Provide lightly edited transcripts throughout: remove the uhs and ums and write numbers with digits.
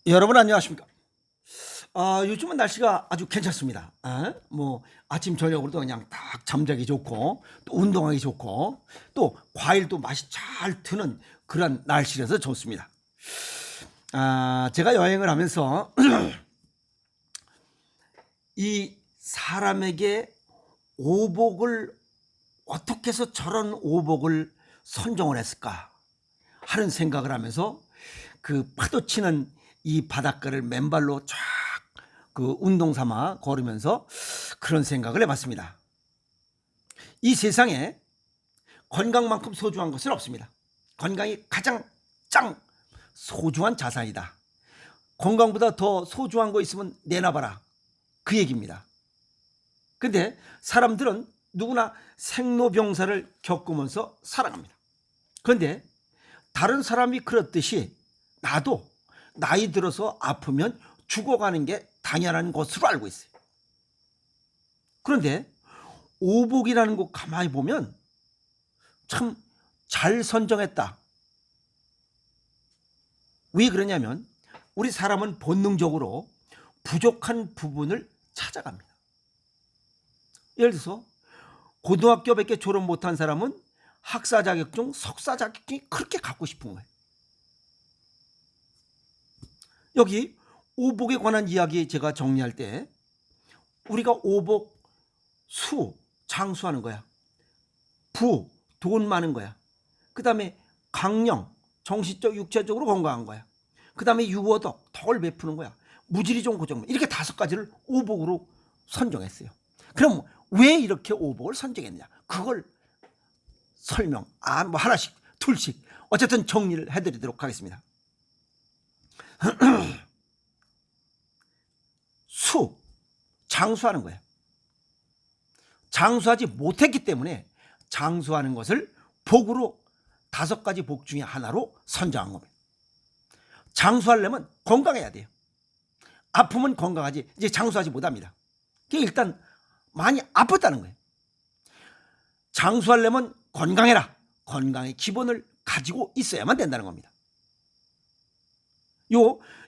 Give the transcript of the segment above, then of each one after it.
여러분 안녕하십니까? 요즘은 날씨가 아주 괜찮습니다. 뭐 아침 저녁으로도 그냥 딱 잠자기 좋고 또 운동하기 좋고 또 과일도 맛이 잘 트는 그런 날씨라서 좋습니다. 제가 여행을 하면서 이 사람에게 오복을 어떻게 해서 저런 오복을 선정을 했을까 하는 생각을 하면서 그 파도 치는 이 바닷가를 맨발로 쫙 그 운동 삼아 걸으면서 그런 생각을 해봤습니다. 이 세상에 건강만큼 소중한 것은 없습니다. 건강이 가장 짱 소중한 자산이다. 건강보다 더 소중한 거 있으면 내놔봐라. 그 얘기입니다. 근데 사람들은 누구나 생로병사를 겪으면서 살아갑니다. 그런데 다른 사람이 그렇듯이 나도 나이 들어서 아프면 죽어가는 게 당연한 것으로 알고 있어요. 그런데 오복이라는 거 가만히 보면 참 잘 선정했다. 왜 그러냐면 우리 사람은 본능적으로 부족한 부분을 찾아갑니다. 예를 들어서 고등학교밖에 졸업 못한 사람은 학사 자격증, 석사 자격증이 그렇게 갖고 싶은 거예요. 여기 오복에 관한 이야기 제가 정리할 때 우리가 오복, 수, 장수하는 거야. 부, 돈 많은 거야. 그 다음에 강령, 정신적, 육체적으로 건강한 거야. 그 다음에 유어덕, 덕을 베푸는 거야. 무지리 좋은 고정물. 이렇게 5가지를 오복으로 선정했어요. 그럼 왜 이렇게 오복을 선정했냐? 그걸 설명, 뭐 하나씩, 둘씩, 어쨌든 정리를 해드리도록 하겠습니다. 수, 장수하는 거예요. 장수하지 못했기 때문에 장수하는 것을 복으로 5가지 복 중에 하나로 선정한 겁니다. 장수하려면 건강해야 돼요. 아프면 건강하지 이제 장수하지 못합니다. 일단 많이 아팠다는 거예요. 장수하려면 건강해라. 건강의 기본을 가지고 있어야만 된다는 겁니다.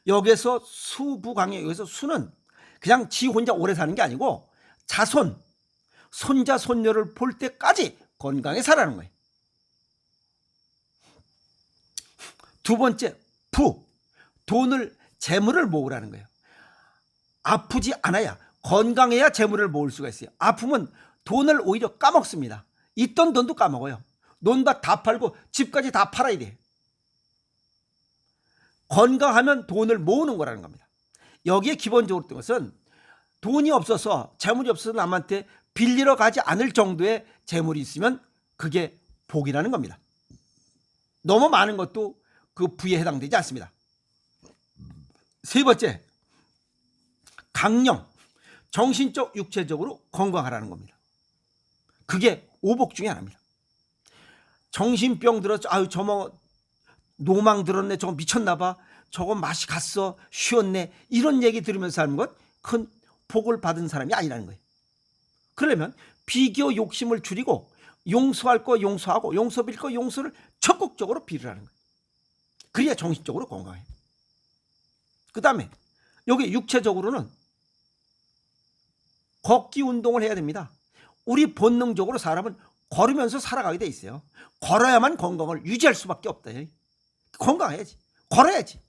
여기서 수부강에 여기서 수는 그냥 지 혼자 오래 사는 게 아니고 자손, 손자, 손녀를 볼 때까지 건강에 살아는 거예요. 두 번째, 부, 돈을, 재물을 모으라는 거예요. 아프지 않아야, 건강해야 재물을 모을 수가 있어요. 아프면 돈을 오히려 까먹습니다. 있던 돈도 까먹어요. 논밭 다 팔고 집까지 다 팔아야 돼요. 건강하면 돈을 모으는 거라는 겁니다. 여기에 기본적으로 뜬 것은 돈이 없어서, 재물이 없어서 남한테 빌리러 가지 않을 정도의 재물이 있으면 그게 복이라는 겁니다. 너무 많은 것도 그 부에 해당되지 않습니다. 세 번째, 강령, 정신적, 육체적으로 건강하라는 겁니다. 그게 오복 중에 하나입니다. 정신병 들었죠. 아유, 저뭐 노망 들었네. 저거 미쳤나 봐. 저거 맛이 갔어. 쉬었네. 이런 얘기 들으면서 하는 것 큰 복을 받은 사람이 아니라는 거예요. 그러려면 비교 욕심을 줄이고 용서할 거 용서하고 용서 빌 거 용서를 적극적으로 빌으라는 거예요. 그래야 정신적으로 건강해요. 그 다음에 여기 육체적으로는 걷기 운동을 해야 됩니다. 우리 본능적으로 사람은 걸으면서 살아가게 돼 있어요. 걸어야만 건강을 유지할 수밖에 없다. 건강해야지. 걸어야지.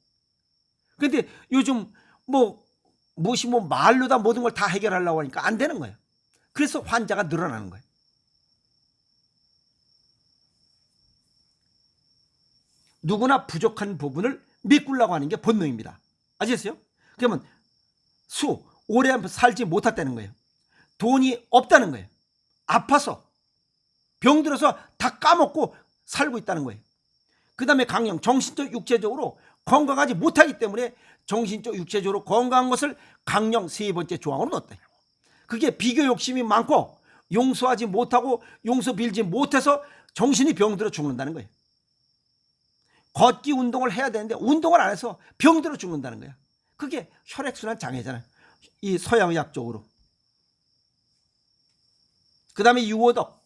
근데 요즘 무엇이 말로 다 모든 걸 다 해결하려고 하니까 안 되는 거예요. 그래서 환자가 늘어나는 거예요. 누구나 부족한 부분을 메꾸려고 하는 게 본능입니다. 아시겠어요? 그러면 수, 오래 살지 못했다는 거예요. 돈이 없다는 거예요. 아파서, 병들어서 다 까먹고 살고 있다는 거예요. 그 다음에 강령, 정신적, 육체적으로 건강하지 못하기 때문에 정신적, 육체적으로 건강한 것을 강령 3번째 조항으로 넣었다. 그게 비교 욕심이 많고 용서하지 못하고 용서 빌지 못해서 정신이 병들어 죽는다는 거예요. 걷기 운동을 해야 되는데 운동을 안 해서 병들어 죽는다는 거야. 그게 혈액순환 장애잖아요. 이 서양의학적으로. 그 다음에 유오덕,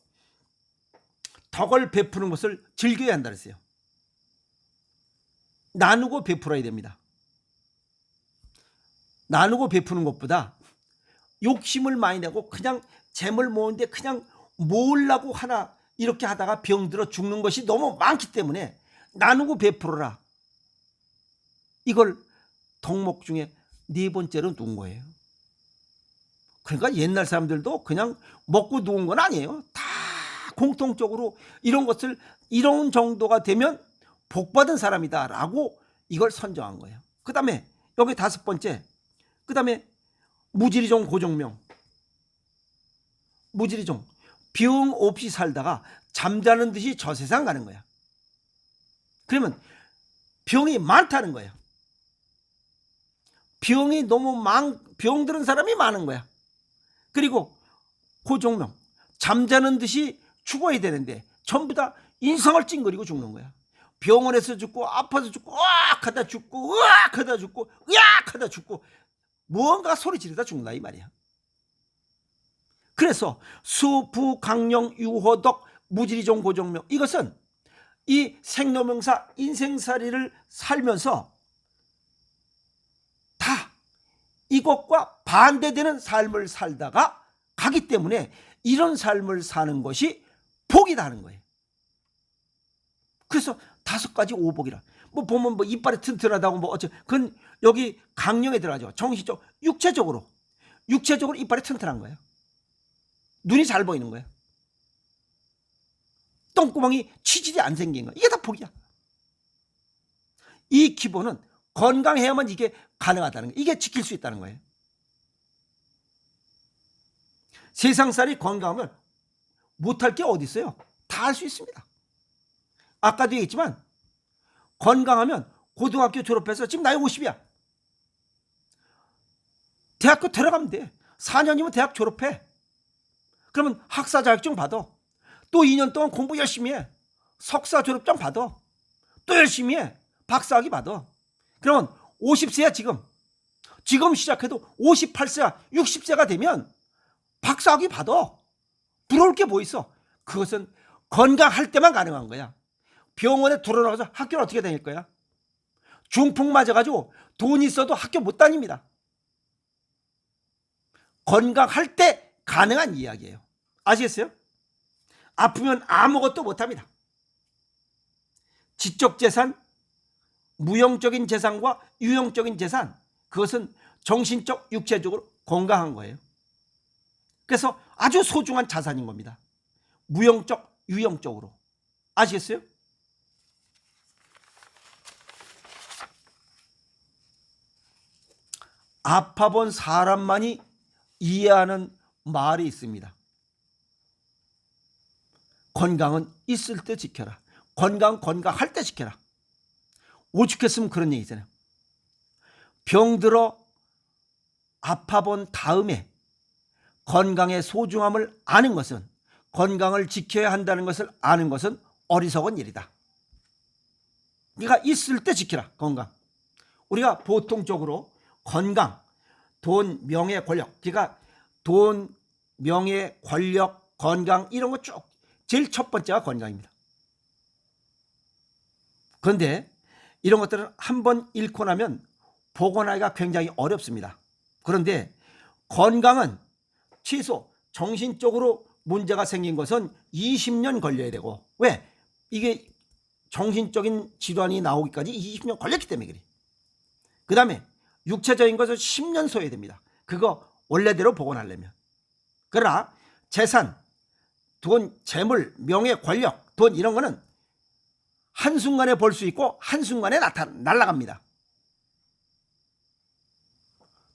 덕을 베푸는 것을 즐겨야 한다 그랬어요. 나누고 베풀어야 됩니다. 나누고 베푸는 것보다 욕심을 많이 내고 그냥 재물 모으는데 그냥 모으려고 하나 이렇게 하다가 병들어 죽는 것이 너무 많기 때문에 나누고 베풀어라. 이걸 덕목 중에 네 번째로 둔 거예요. 그러니까 옛날 사람들도 그냥 먹고 누운 건 아니에요. 다 공통적으로 이런 것을 이런 정도가 되면 복받은 사람이다라고 이걸 선정한 거예요. 그 다음에 여기 다섯 번째, 그 다음에 무지리종 고종명. 무지리종, 병 없이 살다가 잠자는 듯이 저 세상 가는 거야. 그러면 병이 많다는 거예요. 병이 너무 병들은 사람이 많은 거야. 그리고 고종명, 잠자는 듯이 죽어야 되는데 전부 다 인상을 찡그리고 죽는 거야. 병원에서 죽고 아파서 죽고 으악 하다 죽고 으악 하다 죽고 으악 하다 죽고 무언가 소리 지르다 죽는다 이 말이야. 그래서 수부 강령 유호덕 무지리종 고종명, 이것은 이 생로병사 인생살이를 살면서 다 이것과 반대되는 삶을 살다가 가기 때문에 이런 삶을 사는 것이 복이다 하는 거예요. 그래서 다섯 가지 오복이라. 뭐 보면 뭐 이빨이 튼튼하다고 뭐 그건 여기 강령에 들어가죠. 정신적, 육체적으로 이빨이 튼튼한 거예요. 눈이 잘 보이는 거예요. 똥구멍이 치질이 안 생긴 거예요. 이게 다 복이야. 이 기본은 건강해야만 이게 가능하다는 거예요. 이게 지킬 수 있다는 거예요. 세상살이 건강하면 못할 게 어디 있어요? 다 할 수 있습니다. 아까도 얘기했지만 건강하면 고등학교 졸업해서 지금 나이 50이야. 대학교 들어가면 돼. 4년이면 대학 졸업해. 그러면 학사 자격증 받아. 또 2년 동안 공부 열심히 해. 석사 졸업장 받아. 또 열심히 해. 박사학위 받아. 그러면 50세야 지금. 지금 시작해도 58세야 60세가 되면 박사학위 받아. 부러울 게 뭐 있어. 그것은 건강할 때만 가능한 거야. 병원에 들어나가서 학교를 어떻게 다닐 거야? 중풍 맞아가지고 돈 있어도 학교 못 다닙니다. 건강할 때 가능한 이야기예요. 아시겠어요? 아프면 아무것도 못합니다. 지적재산, 무형적인 재산과 유형적인 재산, 그것은 정신적, 육체적으로 건강한 거예요. 그래서 아주 소중한 자산인 겁니다. 무형적, 유형적으로. 아시겠어요? 아파본 사람만이 이해하는 말이 있습니다. 건강은 있을 때 지켜라. 건강할 때 지켜라. 오죽했으면 그런 얘기잖아요. 병들어 아파본 다음에 건강의 소중함을 아는 것은, 건강을 지켜야 한다는 것을 아는 것은 어리석은 일이다. 네가 있을 때 지켜라. 건강. 우리가 보통적으로 건강, 돈, 명예, 권력, 그러니까 돈, 명예, 권력, 건강 이런 거 쭉 제일 첫 번째가 건강입니다. 그런데 이런 것들은 한번 잃고 나면 복원하기가 굉장히 어렵습니다. 그런데 건강은 최소 정신적으로 문제가 생긴 것은 20년 걸려야 되고, 왜? 이게 정신적인 질환이 나오기까지 20년 걸렸기 때문에 그래. 그 다음에 육체적인 것은 10년 소요해야 됩니다. 그거 원래대로 복원하려면. 그러나 재산, 돈, 재물, 명예, 권력, 돈 이런 거는 한순간에 볼 수 있고 한순간에 날아갑니다.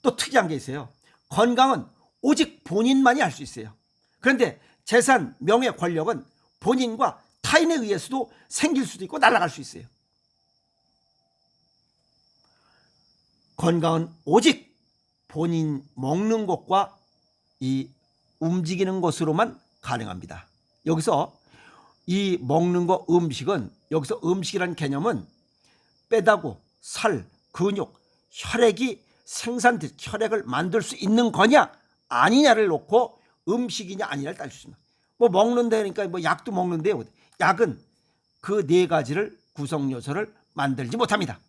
또 특이한 게 있어요. 건강은 오직 본인만이 알 수 있어요. 그런데 재산, 명예, 권력은 본인과 타인에 의해서도 생길 수도 있고 날아갈 수 있어요. 건강은 오직 본인 먹는 것과 이 움직이는 것으로만 가능합니다. 여기서 이 먹는 거 음식은, 여기서 음식이라는 개념은 뼈다구, 살, 근육, 혈액이 혈액을 만들 수 있는 거냐 아니냐를 놓고 음식이냐 아니냐를 따질 수 있습니다. 뭐 먹는다니까 뭐 약도 먹는데요. 약은 그 네 가지를 구성 요소를 만들지 못합니다.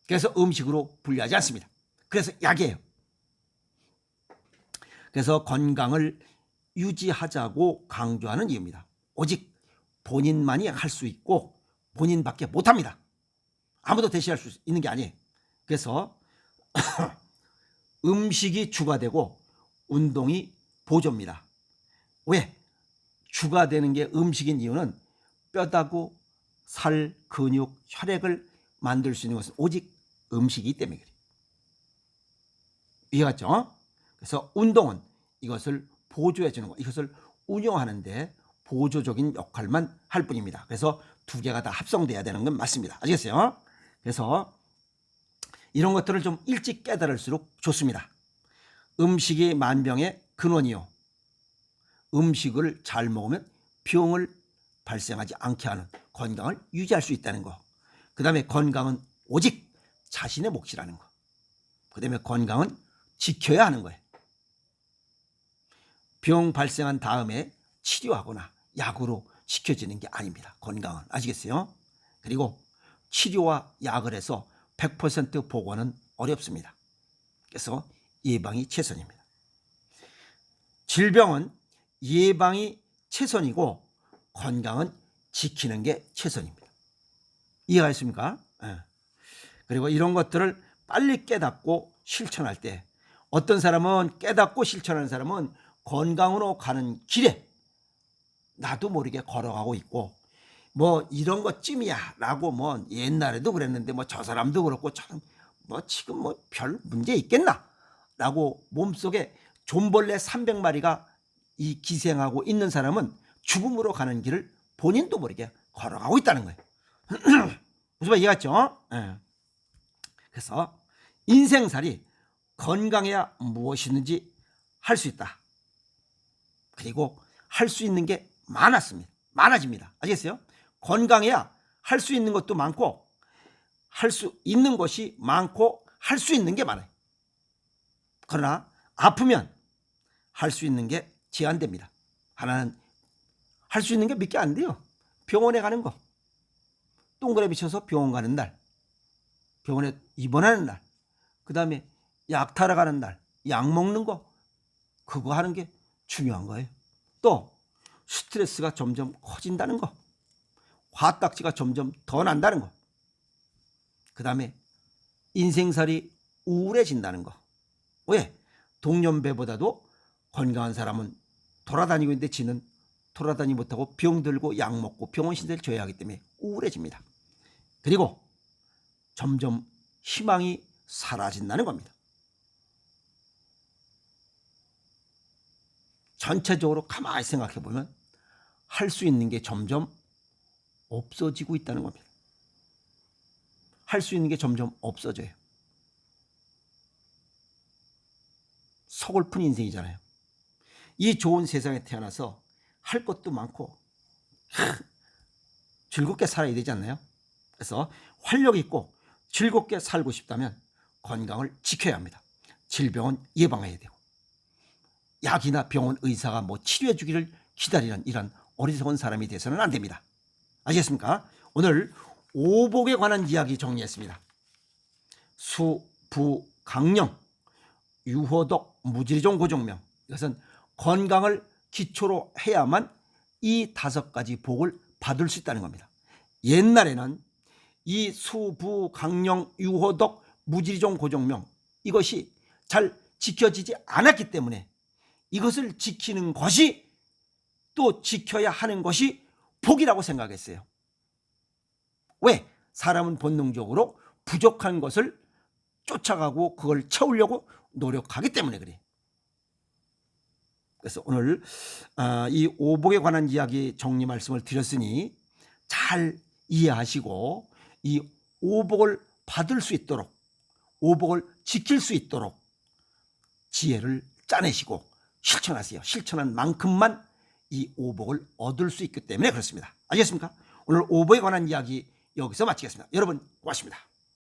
그래서 음식으로 분류하지 않습니다. 그래서 약이에요. 그래서 건강을 유지하자고 강조하는 이유입니다. 오직 본인만이 할 수 있고 본인밖에 못합니다. 아무도 대신할 수 있는 게 아니에요. 그래서 음식이 주가 되고 운동이 보조입니다. 왜? 주가 되는 게 음식인 이유는 뼈다구, 살, 근육, 혈액을 만들 수 있는 것은 오직 음식이기 때문에 그래요. 이해갔죠? 그래서 운동은 이것을 보조해 주는 것, 이것을 운영하는데 보조적인 역할만 할 뿐입니다. 그래서 두 개가 다 합성돼야 되는 건 맞습니다. 아시겠어요? 그래서 이런 것들을 좀 일찍 깨달을수록 좋습니다. 음식이 만병의 근원이요. 음식을 잘 먹으면 병을 발생하지 않게 하는, 건강을 유지할 수 있다는 거. 그 다음에 건강은 오직 자신의 몫이라는 거. 그 다음에 건강은 지켜야 하는 거예요. 병 발생한 다음에 치료하거나 약으로 지켜지는 게 아닙니다. 건강은. 아시겠어요? 그리고 치료와 약을 해서 100% 보건은 어렵습니다. 그래서 예방이 최선입니다. 질병은 예방이 최선이고 건강은 지키는 게 최선입니다. 이해가 있습니까? 네. 그리고 이런 것들을 빨리 깨닫고 실천할 때 어떤 사람은 깨닫고 실천하는 사람은 건강으로 가는 길에 나도 모르게 걸어가고 있고 뭐 이런 것 찜이야 라고 뭐 옛날에도 그랬는데 뭐 저 사람도 그렇고 참 뭐 지금 뭐 별 문제 있겠나 라고 몸속에 존벌레 300마리가 이 기생하고 있는 사람은 죽음으로 가는 길을 본인도 모르게 걸어가고 있다는 거예요. 무슨 말 이해갔죠? 네. 그래서 인생살이 건강해야 무엇이든지 할 수 있다. 그리고 할 수 있는 게 많아집니다. 아시겠어요? 건강해야 할 수 있는 것도 많고 할 수 있는 것이 많고 할 수 있는 게 많아요. 그러나 아프면 할 수 있는 게 제한됩니다. 하나는 할 수 있는 게 몇 개 안 돼요. 병원에 가는 거, 동그라미 쳐서 병원 가는 날, 병원에 입원하는 날, 그 다음에 약 타러 가는 날, 약 먹는 거, 그거 하는 게 중요한 거예요. 또 스트레스가 점점 커진다는 거, 화딱지가 점점 더 난다는 거, 그 다음에 인생살이 우울해진다는 거. 왜? 동년배보다도 건강한 사람은 돌아다니고 있는데 지는 돌아다니지 못하고 병들고 약 먹고 병원 신세를 져야 하기 때문에 우울해집니다. 그리고 점점 희망이 사라진다는 겁니다. 전체적으로 가만히 생각해 보면 할 수 있는 게 점점 없어지고 있다는 겁니다. 할 수 있는 게 점점 없어져요. 서글픈 인생이잖아요. 이 좋은 세상에 태어나서 할 것도 많고 즐겁게 살아야 되지 않나요? 그래서 활력 있고 즐겁게 살고 싶다면 건강을 지켜야 합니다. 질병은 예방해야 되고 약이나 병원 의사가 뭐 치료해 주기를 기다리는 이런 어리석은 사람이 돼서는 안 됩니다. 아시겠습니까? 오늘 오복에 관한 이야기 정리했습니다. 수, 부, 강령, 유호덕, 무지리종, 고종명. 이것은 건강을 기초로 해야만 이 5가지 복을 받을 수 있다는 겁니다. 옛날에는 이 수, 부, 강령, 유호덕, 무지리종, 고종명 이것이 잘 지켜지지 않았기 때문에 이것을 지키는 것이 또 지켜야 하는 것이 복이라고 생각했어요. 왜? 사람은 본능적으로 부족한 것을 쫓아가고 그걸 채우려고 노력하기 때문에 그래. 그래서 오늘 이 오복에 관한 이야기 정리 말씀을 드렸으니 잘 이해하시고 이 오복을 받을 수 있도록 오복을 지킬 수 있도록 지혜를 짜내시고 실천하세요. 실천한 만큼만 이 오복을 얻을 수 있기 때문에 그렇습니다. 알겠습니까? 오늘 오복에 관한 이야기 여기서 마치겠습니다. 여러분 고맙습니다.